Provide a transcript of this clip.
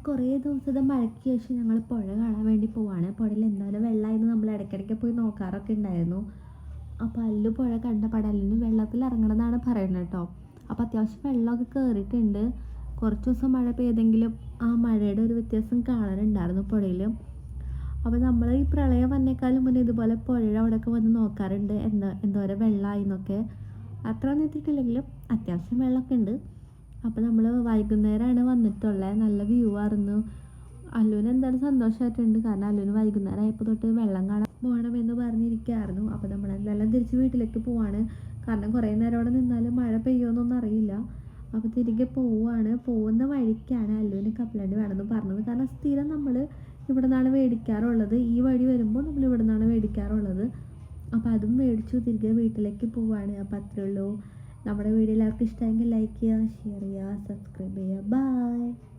കുറേ ദിവസത്തെ മഴയ്ക്ക് ശേഷം ഞങ്ങൾ പുഴ കാണാൻ വേണ്ടി പോവാണ്. പുഴയിൽ എന്തായാലും വെള്ളമായിരുന്നു, നമ്മൾ ഇടയ്ക്കിടയ്ക്ക് പോയി നോക്കാറൊക്കെ ഉണ്ടായിരുന്നു. അപ്പോൾ അല്ലു പുഴ കണ്ടപാടെ അല്ലുവിന് വെള്ളത്തിൽ ഇറങ്ങണമെന്നാണ് പറയുന്നത് കേട്ടോ. അപ്പോൾ അത്യാവശ്യം വെള്ളമൊക്കെ കയറിയിട്ടുണ്ട്. കുറച്ച് ദിവസം മഴ പെയ്തെങ്കിലും ആ മഴയുടെ ഒരു വ്യത്യാസം കാണാനുണ്ടായിരുന്നു പുഴയിൽ. അപ്പോൾ നമ്മൾ ഈ പ്രളയം വന്നേക്കാളും മുന്നേ ഇതുപോലെ പുഴയുടെ അവിടെയൊക്കെ വന്ന് നോക്കാറുണ്ട്, എന്തോരം വെള്ളമായി എന്നൊക്കെ. അത്ര എത്തിയിട്ടില്ലെങ്കിലും അത്യാവശ്യം വെള്ളമൊക്കെ ഉണ്ട്. അപ്പോൾ നമ്മൾ വൈകുന്നേരമാണ് വന്നിട്ടുള്ളത്. നല്ല വ്യൂ ആയിരുന്നു. അല്ലുവിന് എന്തായാലും സന്തോഷമായിട്ടുണ്ട്, കാരണം അല്ലുവിന് വൈകുന്നേരം ആയപ്പോൾ തൊട്ട് വെള്ളം കാണാൻ പോകണമെന്ന് പറഞ്ഞിരിക്കുകയായിരുന്നു. അപ്പോൾ നമ്മളെല്ലാം തിരിച്ച് വീട്ടിലേക്ക് പോവാണ്. കാരണം കുറേ നേരം അവിടെ നിന്നാലും മഴ പെയ്യുമെന്നൊന്നും അറിയില്ല. അപ്പോൾ തിരികെ പോവുകയാണ്. പോകുന്ന വഴിക്കാണ് അല്ലുവിന് കപ്പലണ്ടി വേണമെന്ന് പറഞ്ഞത്. കാരണം സ്ഥിരം നമ്മൾ ഇവിടെ നിന്നാണ് മേടിക്കാറുള്ളത്. ഈ വഴി വരുമ്പോൾ നമ്മൾ ഇവിടെ നിന്നാണ് മേടിക്കാറുള്ളത്. അപ്പോൾ അതും മേടിച്ചു തിരികെ വീട്ടിലേക്ക് പോവുകയാണ്. അപ്പോൾ അത്രയേ ഉള്ളൂ. നമ്മുടെ വീഡിയോ എല്ലാവർക്കും ഇഷ്ടമെങ്കിൽ ലൈക്ക് ചെയ്യുക, ഷെയർ ചെയ്യുക, സബ്സ്ക്രൈബ് ചെയ്യുക. ബൈ.